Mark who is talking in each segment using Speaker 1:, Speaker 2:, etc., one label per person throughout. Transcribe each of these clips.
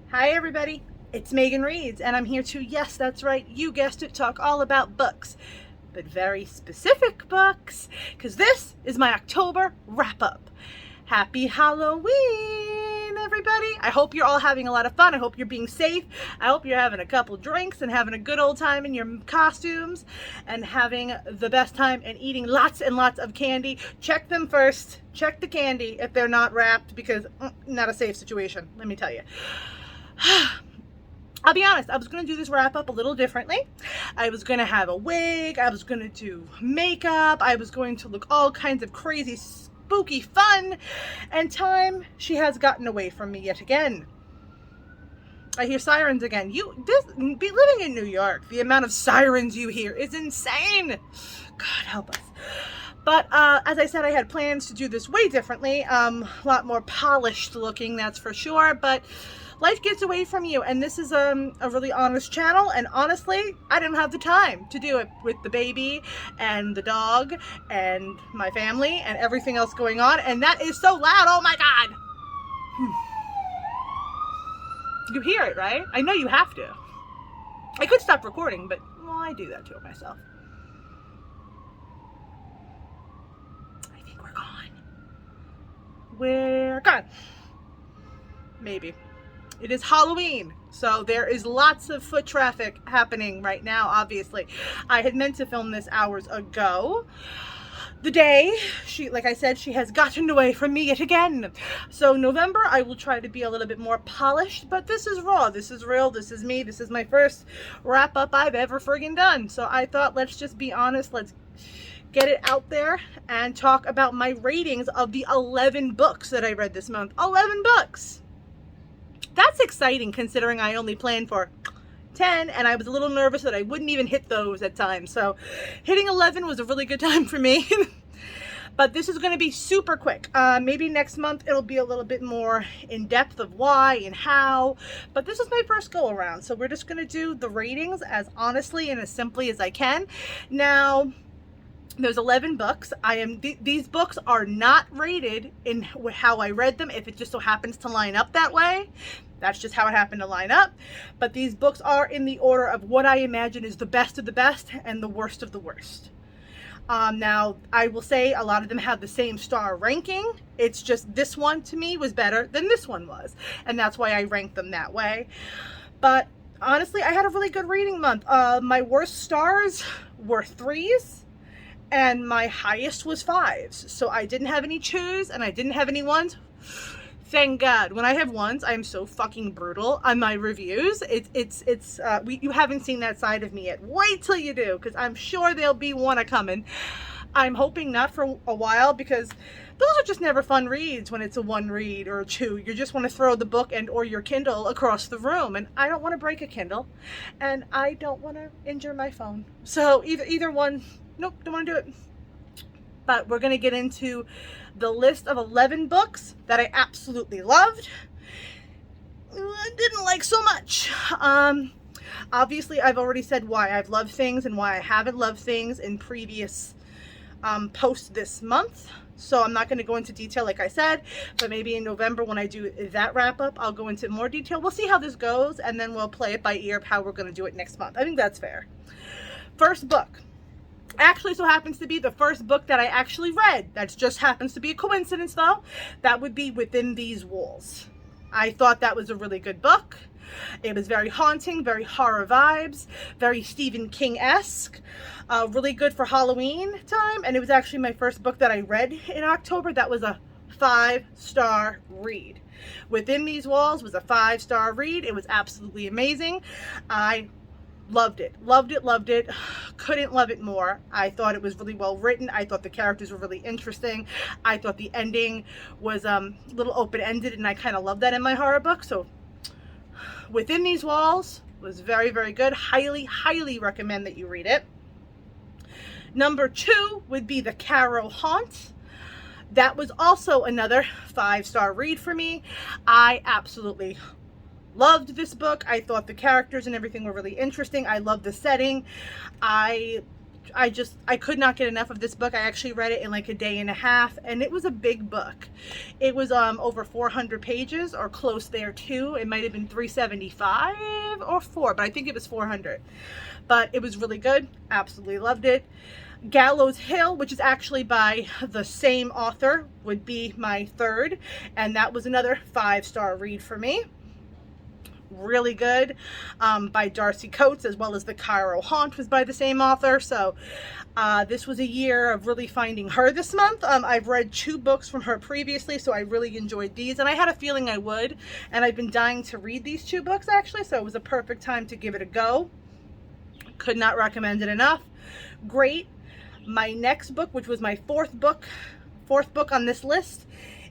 Speaker 1: Hi everybody, it's Megan Reeds and I'm here to, yes that's right, you guessed it, talk all about books, but very specific books, because this is my October wrap-up. Happy Halloween everybody! I hope you're all having a lot of fun. I hope you're being safe. I hope you're having a couple drinks and having a good old time in your costumes and having the best time and eating lots and lots of candy. Check them first. Check the candy if they're not wrapped, because not a safe situation, let me tell you. I'll be honest, I was going to do this wrap up a little differently. I was going to have a wig, I was going to do makeup, I was going to look all kinds of crazy, spooky fun, and time, she has gotten away from me yet again. I hear sirens again. Be living in New York, the amount of sirens you hear is insane. God help us. But as I said, I had plans to do this way differently, a lot more polished looking, that's for sure, but life gets away from you, and this is a really honest channel, and honestly, I didn't have the time to do it with the baby and the dog and my family and everything else going on, and that is so loud, oh my God. You hear it, right? I know you have to. I could stop recording, but well, I do that to myself. I think we're gone. We're gone. Maybe. It is Halloween, so there is lots of foot traffic happening right now, obviously. I had meant to film this hours ago. The day, like I said, she has gotten away from me yet again. So November, I will try to be a little bit more polished, but this is raw, this is real, this is me, this is my first wrap up I've ever friggin' done. So I thought, let's just be honest, let's get it out there and talk about my ratings of the 11 books that I read this month. 11 books! That's exciting considering I only planned for 10 and I was a little nervous that I wouldn't even hit those at times. So hitting 11 was a really good time for me. But this is going to be super quick. Maybe next month it'll be a little bit more in depth of why and how. But this is my first go around. So we're just going to do the ratings as honestly and as simply as I can. Now, there's 11 books. These books are not rated in how I read them, if it just so happens to line up that way. That's just how it happened to line up. But these books are in the order of what I imagine is the best of the best and the worst of the worst. Now, I will say a lot of them have the same star ranking. It's just this one to me was better than this one was. And that's why I ranked them that way. But honestly, I had a really good reading month. My worst stars were 3s. And my highest was 5s. So I didn't have any 2s and I didn't have any 1s. Thank God. When I have 1s, I'm so fucking brutal on my reviews. You haven't seen that side of me yet. Wait till you do, because I'm sure there'll be one a-coming. I'm hoping not for a while, because those are just never fun reads when it's a 1 read or a 2. You just want to throw the book and or your Kindle across the room, and I don't want to break a Kindle, and I don't want to injure my phone. So either one, nope, don't want to do it. But we're going to get into the list of 11 books that I absolutely loved, didn't like so much. Obviously, I've already said why I've loved things and why I haven't loved things in previous posts this month. So I'm not going to go into detail like I said, but maybe in November when I do that wrap up, I'll go into more detail. We'll see how this goes, and then we'll play it by ear of how we're going to do it next month. I think that's fair. First book. Actually so happens to be the first book that I actually read. That just happens to be a coincidence though. That would be Within These Walls. I thought that was a really good book. It was very haunting, very horror vibes, very Stephen King-esque, really good for Halloween time, and it was actually my first book that I read in October. That was a 5-star read. Within These Walls was a 5-star read. It was absolutely amazing. I loved it, loved it, loved it. Couldn't love it more. I thought it was really well written. I thought the characters were really interesting. I thought the ending was a little open-ended, and I kind of love that in my horror book. So Within These Walls was very, very good. Highly, highly recommend that you read it. Number 2 would be The Carrow Haunt. That was also another 5-star read for me. I absolutely loved this book. I thought the characters and everything were really interesting. I loved the setting. I I could not get enough of this book. I actually read it in like a day and a half, and it was a big book. It was over 400 pages or close there too. It might have been 375 or 4, but I think it was 400. But it was really good. Absolutely loved it. Gallows Hill, which is actually by the same author, would be my third, and that was another 5-star read for me. Really good, by Darcy Coates, as well as The Cairo Haunt was by the same author. So this was a year of really finding her this month. I've read 2 books from her previously, so I really enjoyed these, and I had a feeling I would, and I've been dying to read these 2 books actually, so it was a perfect time to give it a go. Could not recommend it enough. Great. My next book, which was my fourth book on this list,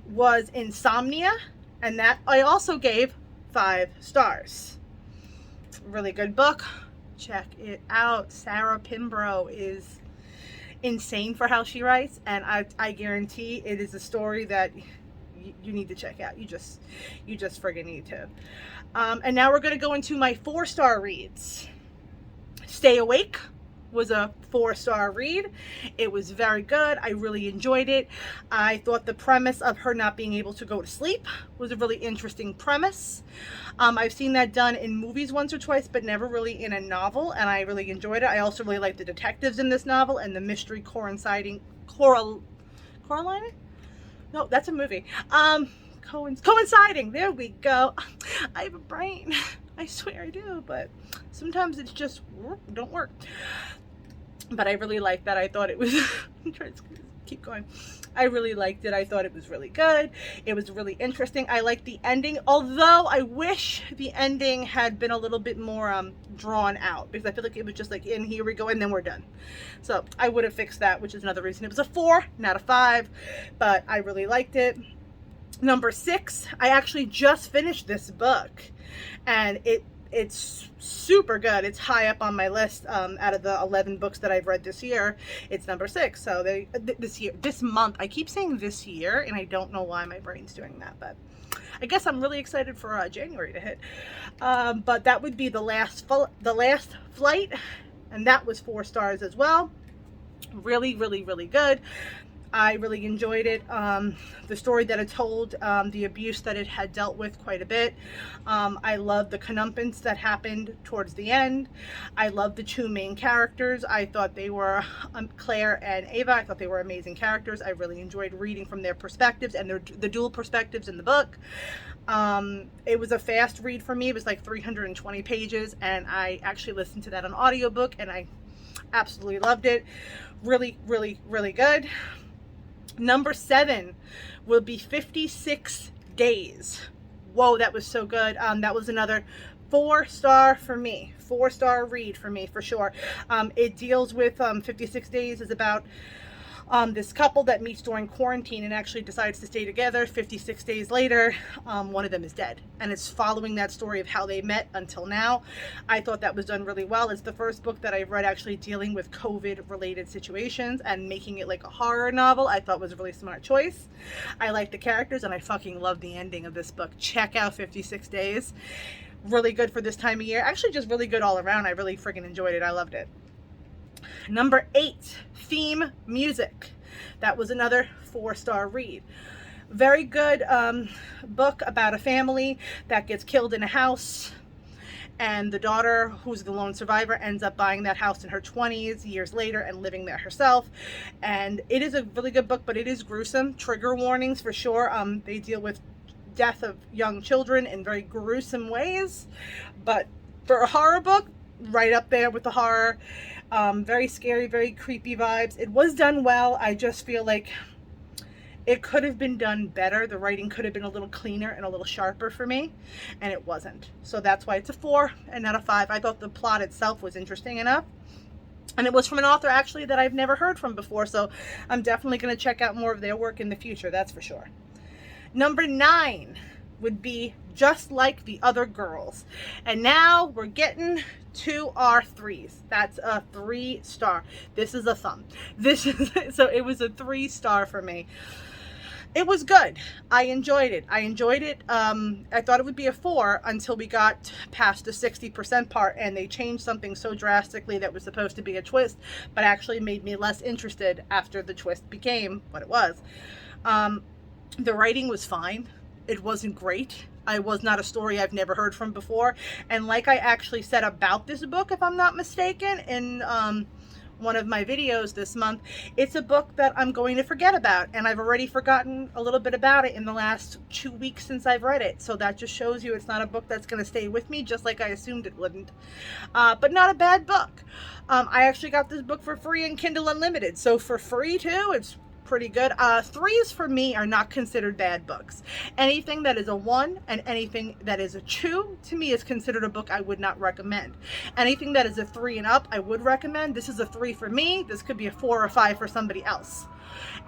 Speaker 1: was Insomnia, and that I also gave 5 stars. Really good book. Check it out. Sarah Pinborough is insane for how she writes, and I guarantee it is a story that you need to check out. You just friggin' need to. And now we're going to go into my 4-star reads. Stay Awake was a 4-star read. It was very good. I really enjoyed it. I thought the premise of her not being able to go to sleep was a really interesting premise. I've seen that done in movies once or twice, but never really in a novel, and I really enjoyed it. I also really liked the detectives in this novel and the mystery coinciding. Coraline? No, that's a movie. Coinciding. There we go. I have a brain. I swear I do, but sometimes it's just don't work. But I really liked that. I thought it was I'm trying to keep going. I really liked it. I thought it was really good. It was really interesting. I liked the ending, although I wish the ending had been a little bit more drawn out, because I feel like it was just like, in here we go, and then we're done. So I would have fixed that, which is another reason it was a 4, not a 5, but I really liked it. Number 6, I actually just finished this book, and it's super good. It's high up on my list. Out of the 11 books that I've read this year, it's number 6. So this month, I keep saying this year, and I don't know why my brain's doing that, but I guess I'm really excited for January to hit. But that would be The Last Flight, and that was 4 stars as well. Really, really, really good. I really enjoyed it. The story that it told, the abuse that it had dealt with quite a bit. I loved the comeuppance that happened towards the end. I loved the 2 main characters. I thought they were, Claire and Ava, I thought they were amazing characters. I really enjoyed reading from their perspectives and the dual perspectives in the book. It was a fast read for me. It was like 320 pages, and I actually listened to that on audiobook, and I absolutely loved it. Really, really, really good. Number 7 will be 56 Days. Whoa, that was so good. That was another 4-star for me. 4-star read for me, for sure. It deals with 56 Days is about this couple that meets during quarantine and actually decides to stay together. 56 days later, one of them is dead, and it's following that story of how they met until now. I thought that was done really well. It's the first book that I've read actually dealing with COVID related situations and making it like a horror novel. I thought was a really smart choice. I like the characters, and I fucking love the ending of this book. Check out 56 Days. Really good for this time of year. Actually, just really good all around. I really freaking enjoyed it. I loved it. Number 8, Theme Music. That was another 4-star read. Very good book about a family that gets killed in a house, and the daughter, who's the lone survivor, ends up buying that house in her 20s years later and living there herself. And it is a really good book, but it is gruesome. Trigger warnings for sure. They deal with death of young children in very gruesome ways, but for a horror book, right up there with the horror. Very scary, very creepy vibes. It was done well. I just feel like it could have been done better. The writing could have been a little cleaner and a little sharper for me, and it wasn't. So that's why it's a 4 and not a 5. I thought the plot itself was interesting enough, and it was from an author actually that I've never heard from before, so I'm definitely going to check out more of their work in the future, that's for sure. Number 9 would be Just Like the Other Girls. And now we're getting to our 3s. That's a 3-star. This is a thumb. So it was a 3-star for me. It was good. I enjoyed it. I thought it would be a 4 until we got past the 60% part and they changed something so drastically that was supposed to be a twist, but actually made me less interested after the twist became what it was. The writing was fine. It wasn't great. It was not a story I've never heard from before. And like I actually said about this book, if I'm not mistaken, in one of my videos this month, it's a book that I'm going to forget about, and I've already forgotten a little bit about it in the last 2 weeks since I've read it. So that just shows you it's not a book that's going to stay with me, just like I assumed it wouldn't. But not a bad book. I actually got this book for free in Kindle Unlimited, so for free too, it's pretty good. 3s for me are not considered bad books. Anything that is a 1 and anything that is a 2 to me is considered a book I would not recommend. Anything that is a 3 and up I would recommend. This is a 3 for me. This could be a 4 or 5 for somebody else.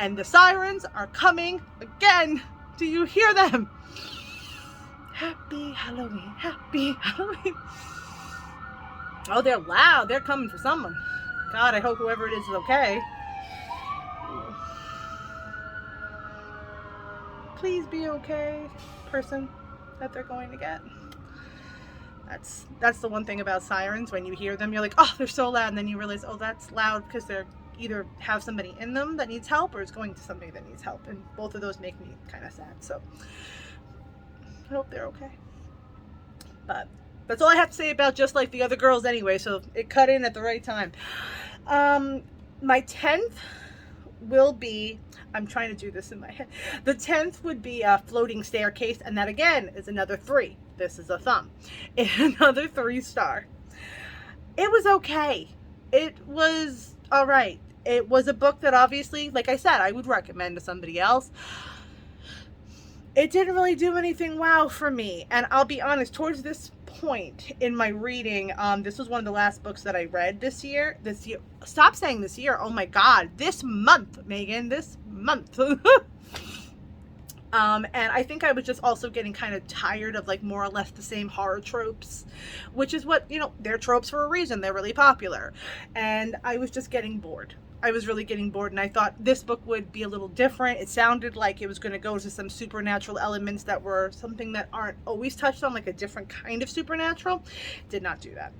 Speaker 1: And the sirens are coming again. Do you hear them? Happy Halloween, happy Halloween. Oh, they're loud. They're coming for someone. God, I hope whoever it is okay. Please be okay, person that they're going to get. That's the one thing about sirens. When you hear them, you're like, oh, they're so loud, and then you realize, oh, that's loud because they're either have somebody in them that needs help or it's going to somebody that needs help, and both of those make me kind of sad. So I hope they're okay. But that's all I have to say about Just Like the Other Girls anyway, so it cut in at the right time. My 10th will be, I'm trying to do this in my head. The 10th would be a Floating Staircase, and that again is another 3. This is a thumb. Another 3-star. It was okay. It was all right. It was a book that obviously, like I said, I would recommend to somebody else. It didn't really do anything wow for me, and I'll be honest, towards this point in my reading, this was one of the last books that I read this year. Stop saying this year. Oh my God, this month, Megan, this month. And I think I was just also getting kind of tired of like more or less the same horror tropes, which is what, you know, they're tropes for a reason. They're really popular. And I was just getting bored. I was really getting bored, and I thought this book would be a little different. It sounded like it was going to go to some supernatural elements that were something that aren't always touched on, like a different kind of supernatural. Did not do that.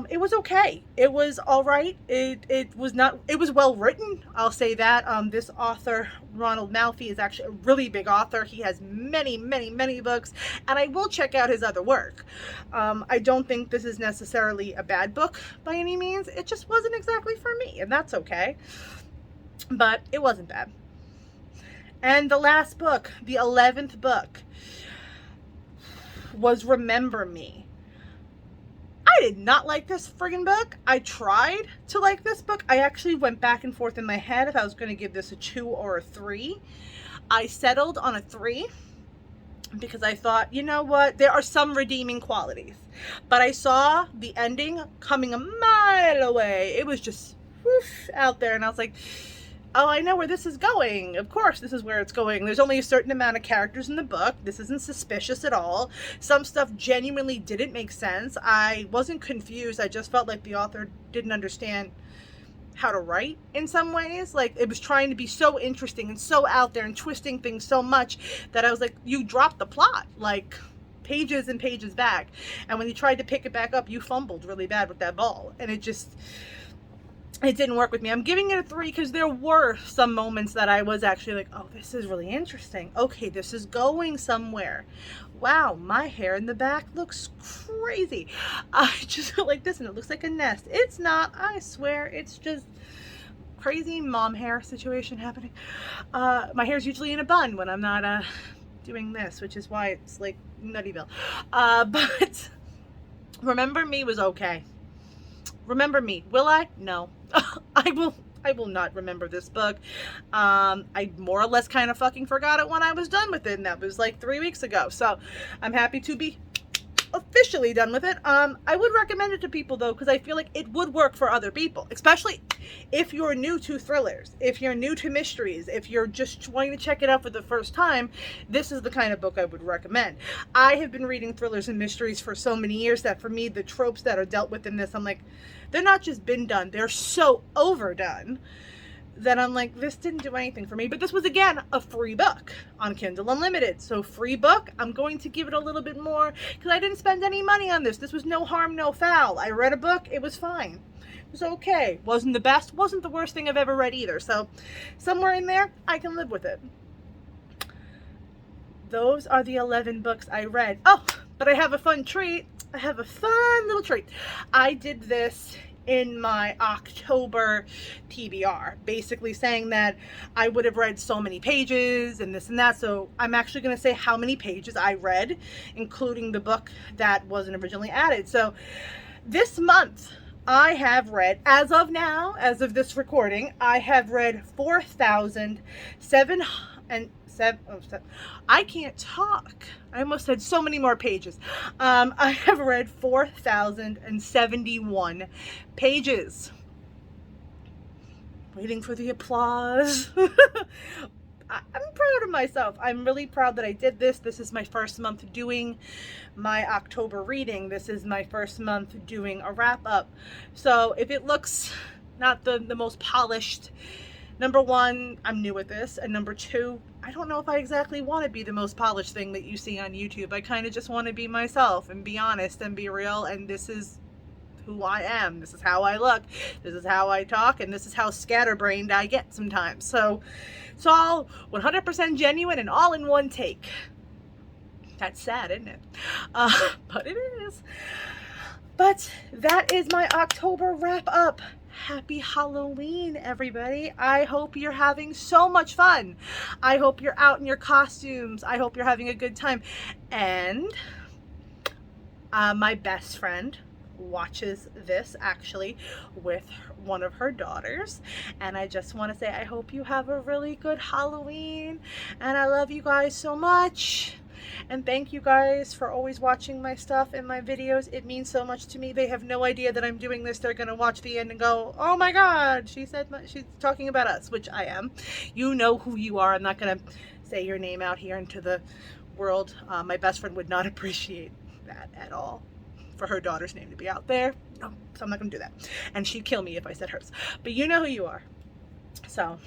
Speaker 1: It was okay. It was all right. It was not, it was well written. I'll say that. This author, Ronald Malfi, is actually a really big author. He has many, many, many books, and I will check out his other work. I don't think this is necessarily a bad book by any means. It just wasn't exactly for me, and that's okay. But it wasn't bad. And the last book, the 11th book, was Remember Me. I did not like this friggin' book. I tried to like this book. I actually went back and forth in my head if I was going to give this a 2 or a 3. I settled on a 3 because I thought, you know what, there are some redeeming qualities. But I saw the ending coming a mile away. It was just whoosh, out there, and I was like, oh, I know where this is going. Of course this is where it's going. There's only a certain amount of characters in the book. This isn't suspicious at all. Some stuff genuinely didn't make sense. I wasn't confused. I just felt like the author didn't understand how to write in some ways. Like, it was trying to be so interesting and so out there and twisting things so much that I was like, you dropped the plot like pages and pages back, and when you tried to pick it back up, you fumbled really bad with that ball, and it didn't work with me. I'm giving it a 3 because there were some moments that I was actually like, oh, this is really interesting. Okay, this is going somewhere. Wow, my hair in the back looks crazy. I just feel like this, and it looks like a nest. It's not, I swear. It's just crazy mom hair situation happening. My hair's usually in a bun when I'm not doing this, which is why it's like Nuttyville. But Remember Me was okay. Remember Me. Will I? No. I will not remember this book. I more or less kind of fucking forgot it when I was done with it, and that was like 3 weeks ago. So I'm happy to be officially done with it. I would recommend it to people though, because I feel like it would work for other people, especially if you're new to thrillers, if you're new to mysteries, if you're just trying to check it out for the first time. This is the kind of book I would recommend. I have been reading thrillers and mysteries for so many years that for me, the tropes that are dealt with in this, I'm like, they're not just been done, they're so overdone then I'm like, this didn't do anything for me. But this was, again, a free book on Kindle Unlimited. So free book, I'm going to give it a little bit more because I didn't spend any money on this. This was no harm, no foul. I read a book. It was fine. It was okay. Wasn't the best. Wasn't the worst thing I've ever read either. So somewhere in there, I can live with it. Those are the 11 books I read. Oh, but I have a fun treat. I have a fun little treat. I did this in my October TBR, basically saying that I would have read so many pages and this and that. So I'm actually going to say how many pages I read, including the book that wasn't originally added. So this month I have read, as of now, as of this recording, I have read 4,707. I can't talk. I almost said so many more pages. I have read 4,071 pages. Waiting for the applause. I'm proud of myself. I'm really proud that I did this. This is my first month doing my October reading. This is my first month doing a wrap up. So if it looks not the most polished, number one, I'm new at this, and number two, I don't know if I exactly want to be the most polished thing that you see on YouTube. I kind of just want to be myself and be honest and be real, and this is who I am. This is how I look. This is how I talk, and this is how scatterbrained I get sometimes. So it's all 100% genuine and all in one take. That's sad, isn't it? But it is. But that is my October wrap up. Happy Halloween, everybody. I hope you're having so much fun. I hope you're out in your costumes. I hope you're having a good time. And my best friend watches this actually with one of her daughters, and I just want to say I hope you have a really good Halloween, and I love you guys so much. And thank you guys for always watching my stuff and my videos. It means so much to me. They have no idea that I'm doing this. They're going to watch the end and go, oh my God, she's talking about us, which I am. You know who you are. I'm not going to say your name out here into the world. My best friend would not appreciate that at all, for her daughter's name to be out there. No, so I'm not going to do that. And she'd kill me if I said hers. But you know who you are. So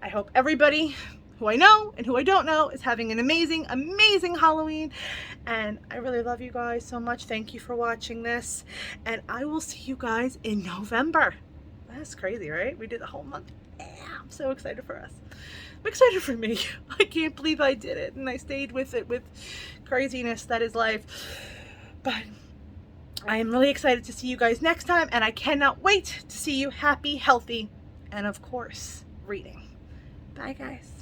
Speaker 1: I hope everybody who I know and who I don't know is having an amazing, amazing Halloween. And I really love you guys so much. Thank you for watching this. And I will see you guys in November. That's crazy, right? We did the whole month. Yeah, I'm so excited for us. I'm excited for me. I can't believe I did it. And I stayed with it with craziness that is life. But I am really excited to see you guys next time. And I cannot wait to see you happy, healthy, and of course, reading. Bye, guys.